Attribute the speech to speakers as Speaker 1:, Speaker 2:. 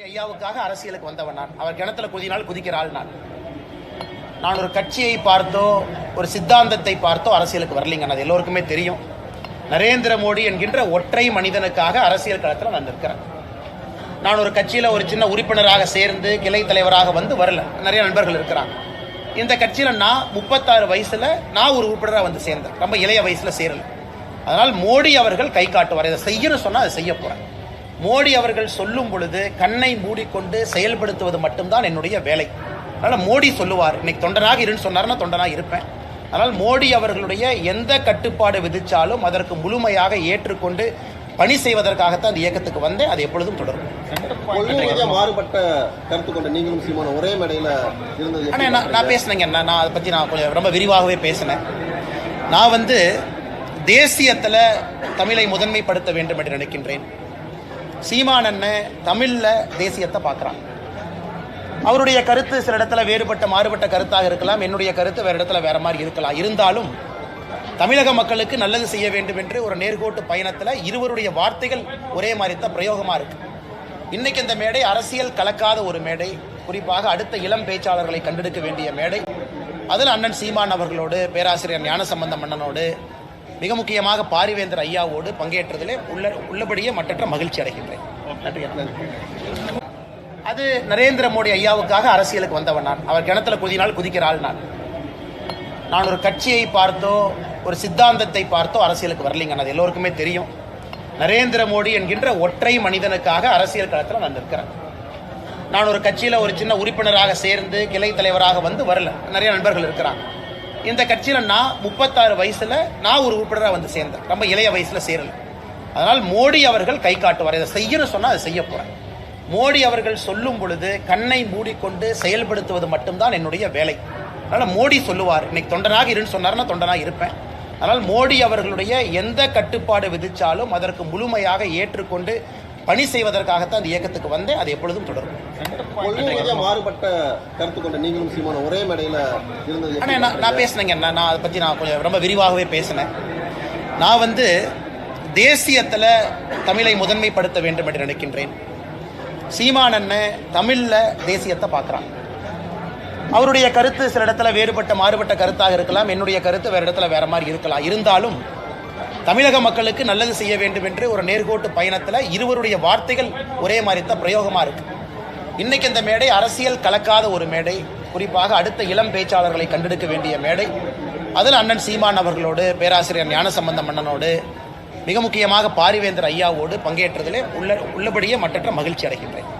Speaker 1: ஐயாவுக்காக அரசியலுக்கு வந்தவன் நான். அவர் கிணத்துல குதினால் குதிக்கிற ஆள் நான் ஒரு கட்சியை பார்த்தோ ஒரு சித்தாந்தத்தை பார்த்தோ அரசியலுக்கு வரலைங்க. அது எல்லோருக்குமே தெரியும். நரேந்திர மோடி என்கின்ற ஒற்றை மனிதனுக்காக அரசியல் களத்தில் நான் நிற்கிறேன். நான் ஒரு கட்சியில் ஒரு சின்ன உறுப்பினராக சேர்ந்து கிளை தலைவராக வந்து வரல. நிறைய நண்பர்கள் இருக்கிறாங்க. இந்த கட்சியில் நான் 36 வயசுல நான் ஒரு உறுப்பினராக வந்து சேர்ந்தேன். ரொம்ப இளைய வயசுல சேரல. அதனால் மோடி அவர்கள் கை காட்டுவார். இதை செய்யணும் சொன்னால் அதை செய்ய போறேன். மோடி அவர்கள் சொல்லும் பொழுது கண்ணை மூடிக்கொண்டு செயல்படுத்துவது மட்டும்தான் என்னுடைய வேலை. அதனால் மோடி சொல்லுவார், இன்னைக்கு தொண்டனாக இருன்னு சொன்னார்னா தொண்டனாக இருப்பேன். அதனால் மோடி அவர்களுடைய எந்த கட்டுப்பாடு விதிச்சாலும் அதற்கு முழுமையாக ஏற்றுக்கொண்டு பணி செய்வதற்காகத்தான் அந்த இயக்கத்துக்கு வந்தேன். அது எப்பொழுதும் தொடரும்.
Speaker 2: மாறுபட்ட கருத்து கொண்ட நீங்களும் சீமான ஒரே மேடையில் இருந்தது.
Speaker 1: ஆனால் நான் பேசினேங்க. நான் அதை பற்றி நான் கொஞ்சம் ரொம்ப விரிவாகவே பேசினேன். நான் தேசியத்தில் தமிழை முதன்மைப்படுத்த வேண்டும் என்று நினைக்கின்றேன். சீமான் அண்ணன் தமிழில் தேசியத்தை பார்க்குறான். அவருடைய கருத்து சில இடத்துல மாறுபட்ட கருத்தாக இருக்கலாம். என்னுடைய கருத்து வேறு இடத்துல வேற மாதிரி இருக்கலாம். இருந்தாலும் தமிழக மக்களுக்கு நல்லது செய்ய வேண்டும் என்று ஒரு நேர்கோட்டு பயணத்தில் இருவருடைய வார்த்தைகள் ஒரே மாதிரி தான் பிரயோகமாக இருக்கு. இன்னைக்கு இந்த மேடை அரசியல் கலக்காத ஒரு மேடை. குறிப்பாக அடுத்த இளம் பேச்சாளர்களை கண்டெடுக்க வேண்டிய மேடை. அதில் அண்ணன் சீமான் அவர்களோடு, பேராசிரியர் ஞானசம்பந்தம் அண்ணனோடு, மிக முக்கியமாக பாரிவேந்தர் ஐயாவோடு பங்கேற்றதிலே உள்ளபடியே மற்றற்ற மகிழ்ச்சி அடைகின்றேன். அது நரேந்திர மோடி ஐயாவுக்காக அரசியலுக்கு வந்தவன் நான். அவர் கிணத்துல குதினால் குதிக்கிற ஆள் நான் ஒரு கட்சியை பார்த்தோ ஒரு சித்தாந்தத்தை பார்த்தோ அரசியலுக்கு வரலைங்க. அது எல்லோருக்குமே தெரியும். நரேந்திர மோடி என்கின்ற ஒற்றை மனிதனுக்காக அரசியல் களத்தில் நான் நிற்கிறேன். நான் ஒரு கட்சியில் ஒரு சின்ன உறுப்பினராக சேர்ந்து கிளை தலைவராக வந்து வரல. நிறைய நண்பர்கள் இருக்கிறாங்க. இந்த கட்சியில் நான் 36 வயசுல நான் ஒரு உறுப்பினராக வந்து சேர்ந்தேன். ரொம்ப இளைய வயசுல சேரல. அதனால் மோடி அவர்கள் கை காட்டுவார். இதை செய்யணும் சொன்னால் அதை செய்ய போறேன். மோடி அவர்கள் சொல்லும் பொழுது கண்ணை மூடிக்கொண்டு செயல்படுத்துவது மட்டும்தான் என்னுடைய வேலை. அதனால் மோடி சொல்லுவார், இன்னைக்கு தொண்டனாக இருன்னு சொன்னார்னா தொண்டனாக இருப்பேன். அதனால் மோடி அவர்களுடைய எந்த கட்டுப்பாடு விதிச்சாலும் அதற்கு முழுமையாக ஏற்றுக்கொண்டு பணி செய்வதற்காகத்தான் அந்த இயக்கத்துக்கு வந்தேன். அது எப்பொழுதும் தொடரும்.
Speaker 2: மாறுபட்ட கருத்து கொண்ட நீங்களும் சீமான ஒரே மேடையில் இருந்தது.
Speaker 1: ஆனால் நான் பேசினேங்க. நான் அதை பற்றி நான் கொஞ்சம் ரொம்ப விரிவாகவே பேசினேன். நான் தேசியத்தில் தமிழை முதன்மைப்படுத்த வேண்டும் என்று நினைக்கின்றேன். சீமான் அண்ணன் தமிழில் தேசியத்தை பார்க்குறான். அவருடைய கருத்து சில இடத்துல மாறுபட்ட கருத்தாக இருக்கலாம். என்னுடைய கருத்து வேறு இடத்துல வேற மாதிரி இருக்கலாம். இருந்தாலும் தமிழக மக்களுக்கு நல்லது செய்ய வேண்டும் என்று ஒரு நேர்கோட்டு பயணத்தில் இருவருடைய வார்த்தைகள் ஒரே மாதிரி தான் பிரயோகமாக இருக்கு. இன்னைக்கு இந்த மேடை அரசியல் கலக்காத ஒரு மேடை. குறிப்பாக அடுத்த இளம் பேச்சாளர்களை கண்டெடுக்க வேண்டிய மேடை. அதில் அண்ணன் சீமான் அவர்களோடு, பேராசிரியர் ஞானசம்பந்தம் அண்ணனோடு, மிக முக்கியமாக பாரிவேந்தர் ஐயாவோடு பங்கேற்றதிலே உள்ளபடியே மற்றற்ற மகிழ்ச்சி அடைகின்றேன்.